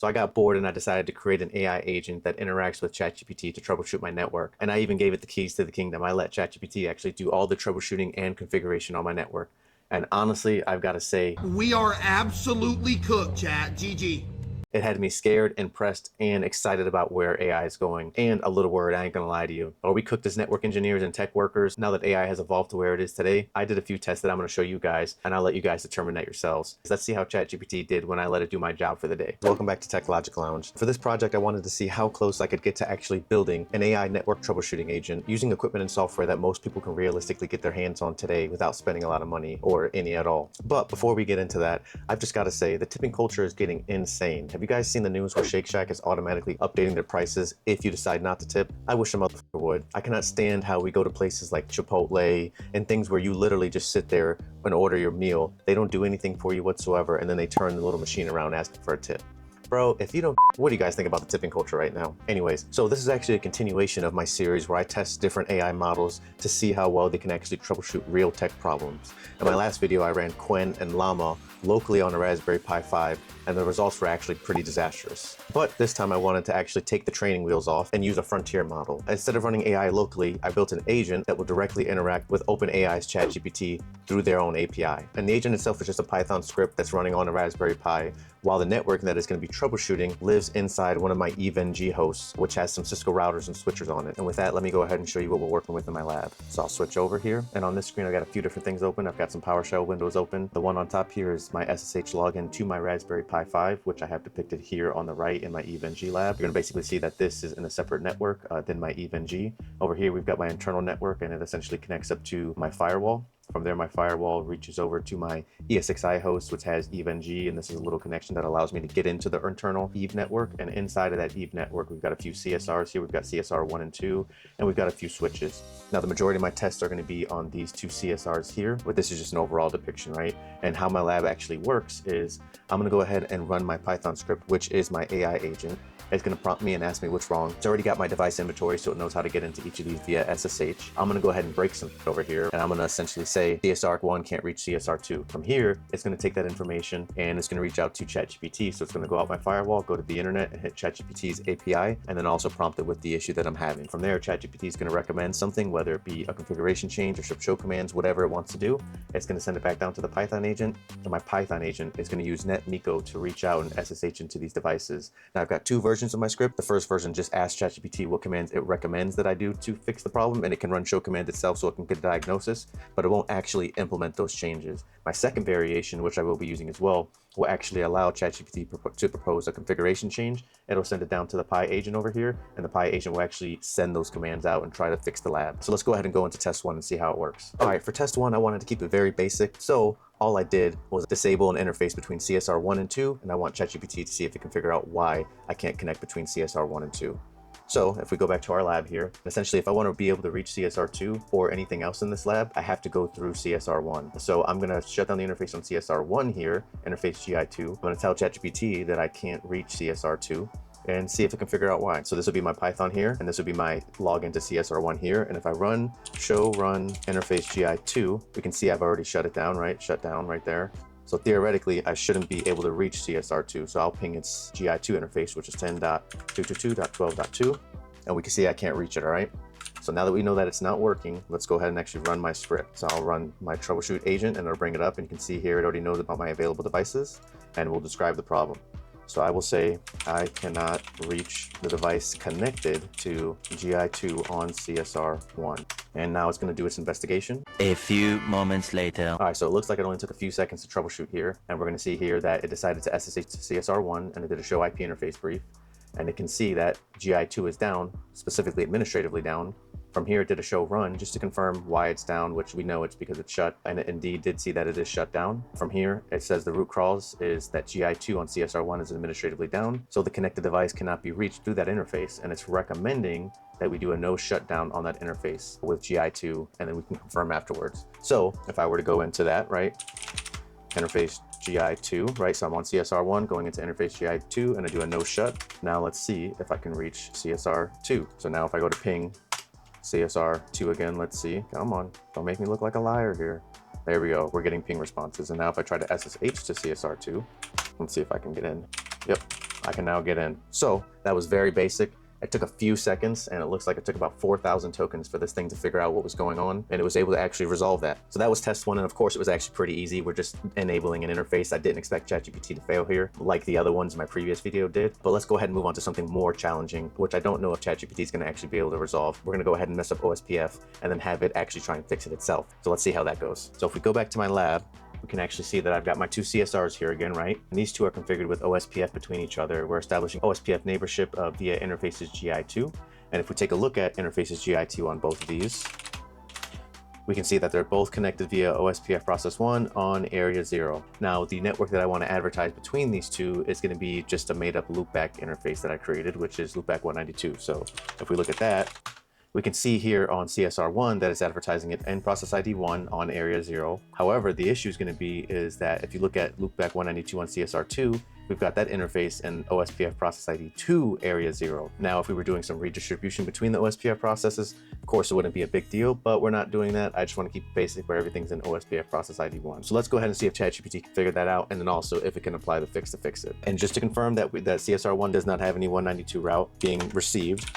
So I got bored and I decided to create an AI agent that interacts with ChatGPT to troubleshoot my network. And I even gave it the keys to the kingdom. I let ChatGPT actually do all the troubleshooting and configuration on my network. And honestly, I've got to say, we are absolutely cooked, chat. GG. it had me scared, impressed, and excited about where AI is going. And a little word, I ain't gonna lie to you. Are we cooked as network engineers and tech workers now that AI has evolved to where it is today? I did a few tests that I'm gonna show you guys, and I'll let you guys determine that yourselves. Let's see how ChatGPT did when I let it do my job for the day. Welcome back to Tech Logic Lounge. For this project, I wanted to see how close I could get to actually building an AI network troubleshooting agent using equipment and software that most people can realistically get their hands on today without spending a lot of money or any at all. But before we get into that, I've just gotta say, the tipping culture is getting insane. Have you guys seen the news where Shake Shack is automatically updating their prices if you decide not to tip? I wish a motherfucker would. I cannot stand how we go to places like Chipotle and things where you literally just sit there and order your meal. They don't do anything for you whatsoever, and then they turn the little machine around asking for a tip. Bro, if you don't, what do you guys think about the tipping culture right now? Anyways, so this is actually a continuation of my series where I test different AI models to see how well they can actually troubleshoot real tech problems. In my last video, I ran Quen and Llama locally on a Raspberry Pi 5, and the results were actually pretty disastrous. But this time I wanted to actually take the training wheels off and use a frontier model. Instead of running AI locally, I built an agent that will directly interact with OpenAI's ChatGPT through their own API. And the agent itself is just a Python script that's running on a Raspberry Pi, while the network that is going to be troubleshooting lives inside one of my EVNG hosts, which has some Cisco routers and switchers on it. And with that, let me go ahead and show you what we're working with in my lab. So I'll switch over here, and on this screen I got a few different things open. I've got some PowerShell windows open. The one on top here is my SSH login to my Raspberry Pi 5, which I have depicted here on the right in my EVNG lab. You're going to basically see that this is in a separate network than my EVNG. Over here we've got my internal network, and it essentially connects up to my firewall. From there, my firewall reaches over to my ESXi host, which has EVNG, and this is a little connection that allows me to get into the internal Eve network. And inside of that Eve network, we've got a few CSRs here. We've got CSR 1 and 2, and we've got a few switches. Now, the majority of my tests are going to be on these two CSRs here, but this is just an overall depiction, right? And how my lab actually works is I'm going to go ahead and run my Python script, which is my AI agent. It's going to prompt me and ask me what's wrong. It's already got my device inventory, so it knows how to get into each of these via SSH. I'm going to go ahead and break some over here, and I'm going to essentially say CSR1 can't reach CSR2. From here, it's going to take that information and it's going to reach out to ChatGPT. So it's going to go out my firewall, go to the internet, and hit ChatGPT's API, and then also prompt it with the issue that I'm having. From there, ChatGPT is going to recommend something, whether it be a configuration change or some show commands, whatever it wants to do. It's going to send it back down to the Python agent, and my Python agent is going to use Netmiko to reach out and SSH into these devices. Now, I've got two versions of my script. The first version just asks ChatGPT what commands it recommends that I do to fix the problem, and it can run show command itself so it can get a diagnosis, but it won't actually implement those changes. My second variation, which I will be using as well, will actually allow ChatGPT to propose a configuration change. It'll send it down to the Pi agent over here, and the Pi agent will actually send those commands out and try to fix the lab. So let's go ahead and go into test one and see how it works. All right, for test one, I wanted to keep it very basic. So all I did was disable an interface between CSR 1 and 2, and I want ChatGPT to see if it can figure out why I can't connect between CSR 1 and 2. So if we go back to our lab here, essentially if I want to be able to reach CSR2 or anything else in this lab, I have to go through CSR1. So I'm going to shut down the interface on CSR1 here, interface GI2. I'm going to tell ChatGPT that I can't reach CSR2 and see if it can figure out why. So this would be my Python here, and this would be my login to CSR1 here. And if I run show run interface GI2, we can see I've already shut it down, right? Shut down right there. So theoretically, I shouldn't be able to reach CSR2. So I'll ping its GI2 interface, which is 10.222.12.2. And we can see I can't reach it, all right? So now that we know that it's not working, let's go ahead and actually run my script. So I'll run my troubleshoot agent, and it'll bring it up. And you can see here, it already knows about my available devices, and we'll describe the problem. So I will say, I cannot reach the device connected to GI2 on CSR1. And now it's going to do its investigation. A few moments later. All right, so it looks like it only took a few seconds to troubleshoot here. And we're going to see here that it decided to SSH to CSR1, and it did a show IP interface brief. And it can see that GI2 is down, specifically administratively down. From here, it did a show run just to confirm why it's down, which we know it's because it's shut, and it indeed did see that it is shut down. From here, it says the root cause is that GI2 on CSR1 is administratively down, so the connected device cannot be reached through that interface, and it's recommending that we do a no shutdown on that interface with GI2, and then we can confirm afterwards. So if I were to go into that, right, interface GI2, right? So I'm on CSR1 going into interface GI2, and I do a no shut. Now let's see if I can reach CSR2. So now if I go to ping CSR2 again, let's see. Come on, don't make me look like a liar here. There we go, we're getting ping responses. And now if I try to SSH to CSR2, let's see if I can get in. Yep, I can now get in. So that was very basic. It took a few seconds, and it looks like it took about 4,000 tokens for this thing to figure out what was going on, and it was able to actually resolve that. So that was test one, and of course it was actually pretty easy. We're just enabling an interface. I didn't expect ChatGPT to fail here, like the other ones in my previous video did. But let's go ahead and move on to something more challenging, which I don't know if ChatGPT is going to actually be able to resolve. We're going to go ahead and mess up OSPF, and then have it actually try and fix it itself. So let's see how that goes. So if we go back to my lab, we can actually see that I've got my two CSRs here again, right? And these two are configured with OSPF between each other. We're establishing OSPF neighborship via interfaces GI2. And if we take a look at interfaces GI2 on both of these, we can see that they're both connected via OSPF process 1 on area 0. Now, the network that I want to advertise between these two is going to be just a made-up loopback interface that I created, which is loopback 192. So if we look at that, we can see here on CSR1 that it's advertising it in process ID 1 on area 0. However, the issue is going to be is that if you look at loopback 192 on CSR2, we've got that interface in OSPF process ID 2 area 0. Now, if we were doing some redistribution between the OSPF processes, of course, it wouldn't be a big deal, but we're not doing that. I just want to keep it basic where everything's in OSPF process ID 1. So let's go ahead and see if ChatGPT can figure that out, and then also if it can apply the fix to fix it. And just to confirm that that CSR1 does not have any 192 route being received,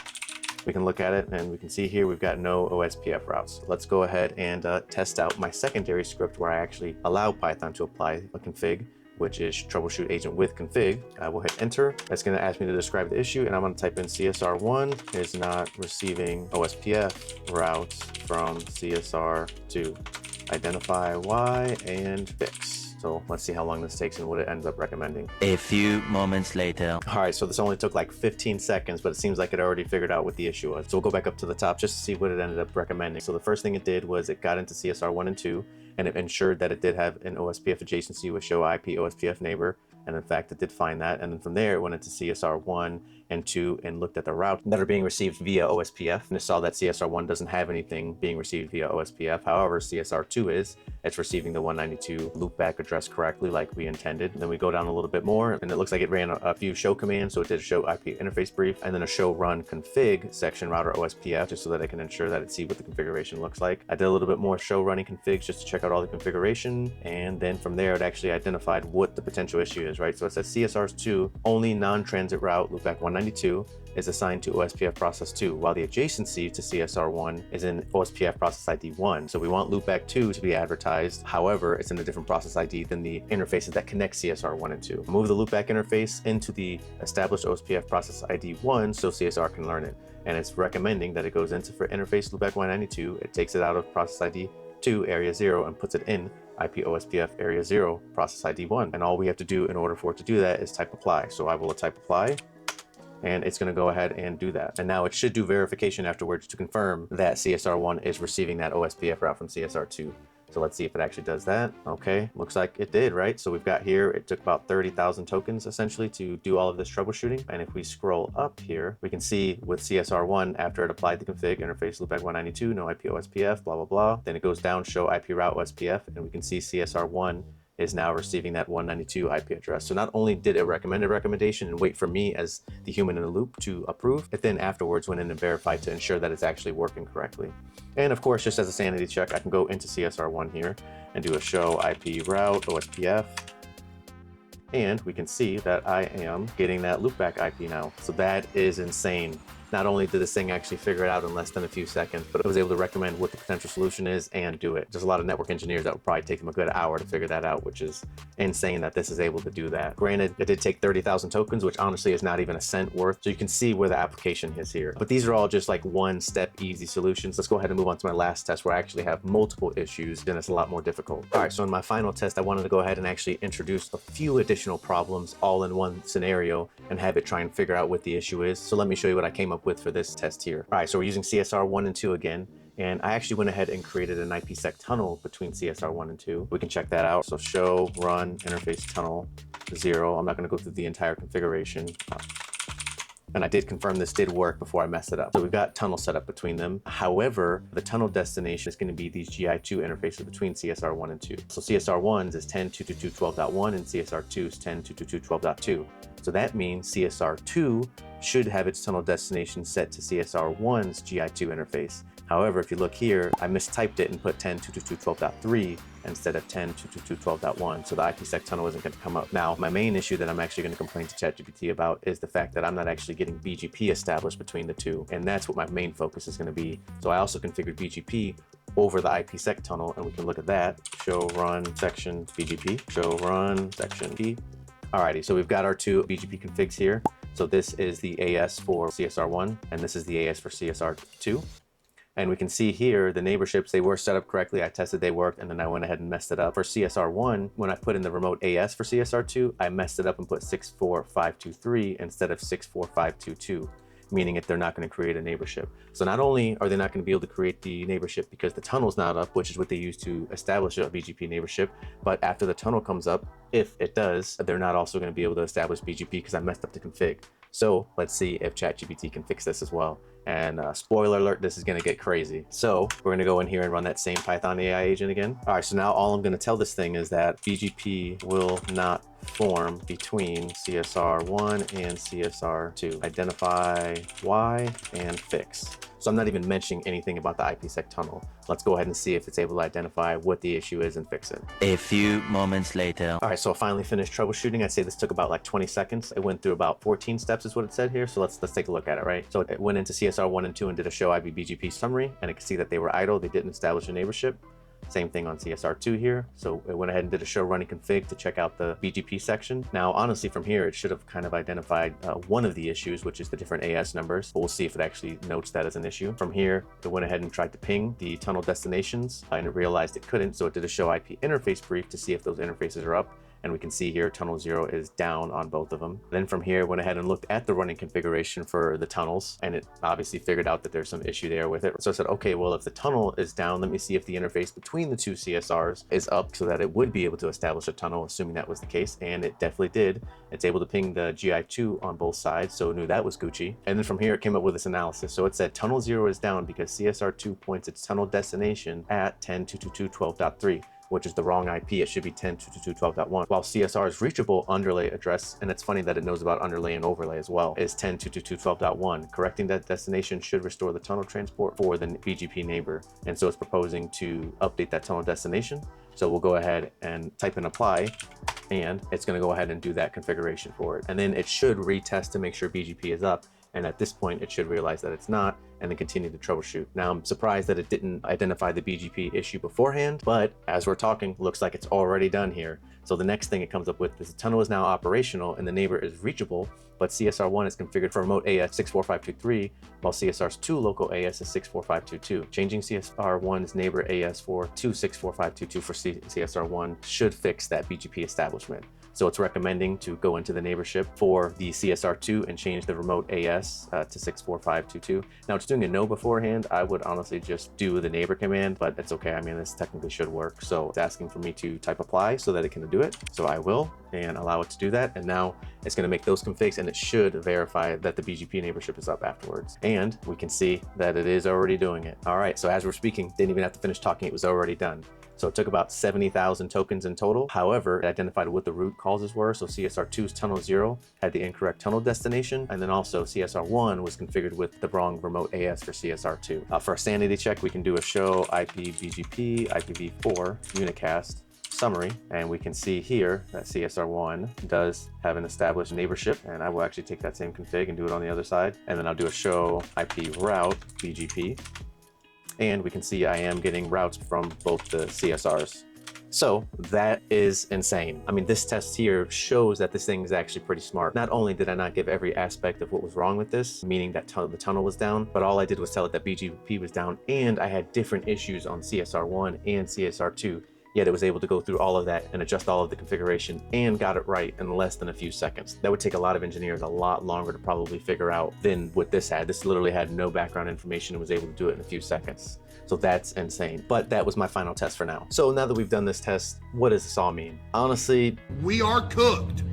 we can look at it and we can see here we've got no OSPF routes. Let's go ahead and test out my secondary script where I actually allow Python to apply a config, which is troubleshoot agent with config. We'll hit enter. That's going to ask me to describe the issue, and I'm going to type in CSR1 is not receiving OSPF routes from CSR2. Identify why and fix. So let's see how long this takes and what it ends up recommending. A few moments later. All right, so this only took like 15 seconds, but it seems like it already figured out what the issue was. So we'll go back up to the top just to see what it ended up recommending. So the first thing it did was it got into CSR 1 and 2, and it ensured that it did have an OSPF adjacency with show IP OSPF neighbor. And in fact, it did find that. And then from there, it went into CSR 1 and 2 and looked at the routes that are being received via OSPF. And it saw that CSR 1 doesn't have anything being received via OSPF. However, CSR 2 is. It's receiving the 192 loopback address correctly like we intended. And then we go down a little bit more, and it looks like it ran a few show commands. So it did a show IP interface brief, and then a show run config section router OSPF, just so that I can ensure that it see what the configuration looks like. I did a little bit more show running configs just to check out all the configuration. And then from there, it actually identified what the potential issue is, right? So it says CSR2 only non-transit route loopback 192 is assigned to OSPF process 2, while the adjacency to CSR1 is in OSPF process ID 1. So we want loopback 2 to be advertised. However, it's in a different process ID than the interfaces that connect CSR1 and 2. Move the loopback interface into the established OSPF process ID 1 so CSR can learn it. And it's recommending that it goes into for interface loopback 192. It takes it out of process ID 2 area 0 and puts it in IP OSPF area 0 process ID 1. And all we have to do in order for it to do that is type apply. So I will type apply, and it's going to go ahead and do that. And now it should do verification afterwards to confirm that CSR1 is receiving that OSPF route from CSR2. So let's see if it actually does that. Okay, looks like it did, right? So we've got here, it took about 30,000 tokens essentially to do all of this troubleshooting. And if we scroll up here, we can see with CSR1, after it applied the config interface loopback 192, no IP OSPF, blah, blah, blah. Then it goes down, show IP route OSPF, and we can see CSR1 is now receiving that 192 IP address. So not only did it recommend a recommendation and wait for me as the human in the loop to approve, it then afterwards went in and verified to ensure that it's actually working correctly. And of course, just as a sanity check, I can go into CSR1 here and do a show IP route OSPF. And we can see that I am getting that loopback IP now. So that is insane. Not only did this thing actually figure it out in less than a few seconds, but it was able to recommend what the potential solution is and do it. There's a lot of network engineers that would probably take them a good hour to figure that out, which is insane that this is able to do that. Granted, it did take 30,000 tokens, which honestly is not even a cent worth. So you can see where the application is here. But these are all just like one step easy solutions. Let's go ahead and move on to my last test where I actually have multiple issues and it's a lot more difficult. All right, so in my final test, I wanted to go ahead and actually introduce a few additional problems all in one scenario and have it try and figure out what the issue is. So let me show you what I came up with for this test here. All right, so we're using CSR 1 and 2 again. And I actually went ahead and created an IPsec tunnel between CSR 1 and 2. We can check that out. So show run interface tunnel 0. I'm not going to go through the entire configuration. And I did confirm this did work before I messed it up. So we've got tunnel set up between them. However, the tunnel destination is going to be these GI2 interfaces between CSR1 and 2. So CSR1's is 10.222.12.1 and CSR2's 10.222.12.2. So that means CSR2 should have its tunnel destination set to CSR1's GI2 interface. However, if you look here, I mistyped it and put 10.222.12.3 instead of 10.222.12.1, so the IPsec tunnel isn't going to come up. Now, my main issue that I'm actually going to complain to ChatGPT about is the fact that I'm not actually getting BGP established between the two, and that's what my main focus is going to be. So I also configured BGP over the IPsec tunnel, and we can look at that. Show run section BGP, show run section P. Alrighty, so we've got our two BGP configs here. So this is the AS for CSR1, and this is the AS for CSR2. And we can see here the neighborships, they were set up correctly. I tested they worked, and then I went ahead and messed it up. For CSR1, when I put in the remote AS for CSR2, I messed it up and put 64523 instead of 64522, meaning if they're not going to create a neighborship. So not only are they not going to be able to create the neighborship because the tunnel's not up, which is what they use to establish a BGP neighborship, but after the tunnel comes up, if it does, they're not also going to be able to establish BGP because I messed up the config. So let's see if ChatGPT can fix this as well. And spoiler alert, this is going to get crazy. So we're going to go in here and run that same Python AI agent again. All right, so now all I'm going to tell this thing is that BGP will not form between CSR1 and CSR2. Identify why and fix. So I'm not even mentioning anything about the IPsec tunnel. Let's go ahead and see if it's able to identify what the issue is and fix it. A few moments later. All right, so I finally finished troubleshooting. I'd say this took about like 20 seconds. It went through about 14 steps is what it said here. So let's take a look at it, right? So it went into CSR1 and 2 and did a show IP BGP summary, and it could see that they were idle. They didn't establish a neighborship. Same thing on CSR2 here. So it went ahead and did a show running config to check out the BGP section. Now, honestly, from here, it should have kind of identified one of the issues, which is the different AS numbers. But we'll see if it actually notes that as an issue. From here, it went ahead and tried to ping the tunnel destinations, and it realized it couldn't. So it did a show IP interface brief to see if those interfaces are up. And we can see here tunnel 0 is down on both of them. Then from here, went ahead and looked at the running configuration for the tunnels, and it obviously figured out that there's some issue there with it. So I said, okay, well, if the tunnel is down, let me see if the interface between the two CSRs is up so that it would be able to establish a tunnel, assuming that was the case. And it definitely did. It's able to ping the GI2 on both sides, so it knew that was Gucci. And then from here, it came up with this analysis. So it said tunnel 0 is down because CSR2 points its tunnel destination at 10.222.12.3. which is the wrong IP. It should be 10.222.12.1. While CSR's reachable underlay address, and it's funny that it knows about underlay and overlay as well, is 10.222.12.1. Correcting that destination should restore the tunnel transport for the BGP neighbor. And so it's proposing to update that tunnel destination. So we'll go ahead and type in apply, and it's going to go ahead and do that configuration for it. And then it should retest to make sure BGP is up. And at this point, it should realize that it's not, and then continue to troubleshoot. Now, I'm surprised that it didn't identify the BGP issue beforehand, but as we're talking, looks like it's already done here. So the next thing it comes up with is the tunnel is now operational and the neighbor is reachable, but CSR1 is configured for remote AS 64523, while CSR's 2 local AS is 64522. Changing CSR1's neighbor AS for 2 64522 for CSR1 should fix that BGP establishment. So it's recommending to go into the neighborship for the CSR2 and change the remote AS to 64522. Now it's doing a no beforehand. I would honestly just do the neighbor command, but it's okay. I mean, this technically should work. So it's asking for me to type apply so that it can do it. So I will, and allow it to do that. And now it's going to make those configs, and it should verify that the BGP neighborship is up afterwards. And we can see that it is already doing it. All right. So as we're speaking, didn't even have to finish talking. It was already done. So it took about 70,000 tokens in total. However, it identified what the root causes were. So CSR2's tunnel 0 had the incorrect tunnel destination. And then also CSR1 was configured with the wrong remote AS for CSR2. For a sanity check, we can do a show IP BGP IPv4 unicast summary, and we can see here that CSR1 does have an established neighborship, and I will actually take that same config and do it on the other side. And then I'll do a show IP route BGP. And we can see I am getting routes from both the CSRs. So that is insane. I mean, this test here shows that this thing is actually pretty smart. Not only did I not give every aspect of what was wrong with this, meaning that the tunnel was down, but all I did was tell it that BGP was down, and I had different issues on CSR1 and CSR2. Yet it was able to go through all of that and adjust all of the configuration and got it right in less than a few seconds. That would take a lot of engineers a lot longer to probably figure out than what this had. This literally had no background information and was able to do it in a few seconds. So that's insane. But that was my final test for now. So now that we've done this test, what does this all mean? Honestly, We are cooked.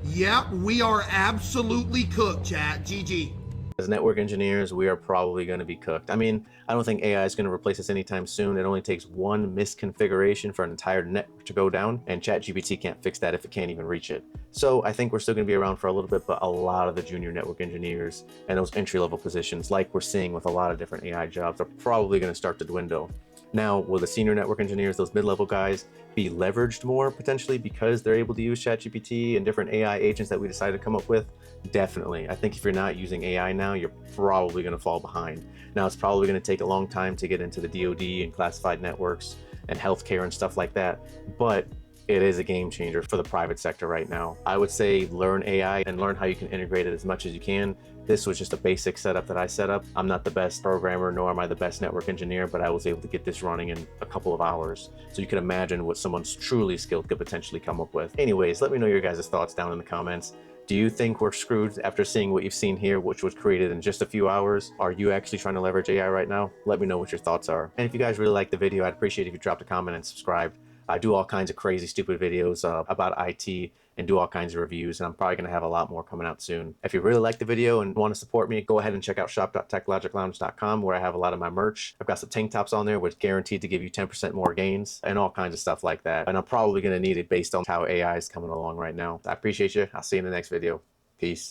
Yep, we are absolutely cooked, chat. GG. As network engineers, we are probably going to be cooked. I mean, I don't think AI is going to replace us anytime soon. It only takes one misconfiguration for an entire network to go down, and ChatGPT can't fix that if it can't even reach it. So I think we're still going to be around for a little bit, but a lot of the junior network engineers and those entry-level positions, like we're seeing with a lot of different AI jobs, are probably going to start to dwindle. Now, will the senior network engineers, those mid-level guys, be leveraged more potentially because they're able to use ChatGPT and different AI agents that we decided to come up with? Definitely. I think if you're not using AI now, you're probably going to fall behind. Now, it's probably going to take a long time to get into the DoD and classified networks and healthcare and stuff like that, but it is a game changer for the private sector right now. I would say learn AI and learn how you can integrate it as much as you can. This was just a basic setup that I set up. I'm not the best programmer, nor am I the best network engineer, but I was able to get this running in a couple of hours. So you can imagine what someone's truly skilled could potentially come up with. Anyways, let me know your guys' thoughts down in the comments. Do you think we're screwed after seeing what you've seen here, which was created in just a few hours? Are you actually trying to leverage AI right now? Let me know what your thoughts are. And if you guys really liked the video, I'd appreciate if you dropped a comment and subscribed. I do all kinds of crazy, stupid videos about IT and do all kinds of reviews, and I'm probably going to have a lot more coming out soon. If you really like the video and want to support me, go ahead and check out shop.techlogiclounge.com, where I have a lot of my merch. I've got some tank tops on there, which guaranteed to give you 10% more gains and all kinds of stuff like that. And I'm probably going to need it based on how AI is coming along right now. I appreciate you. I'll see you in the next video. Peace.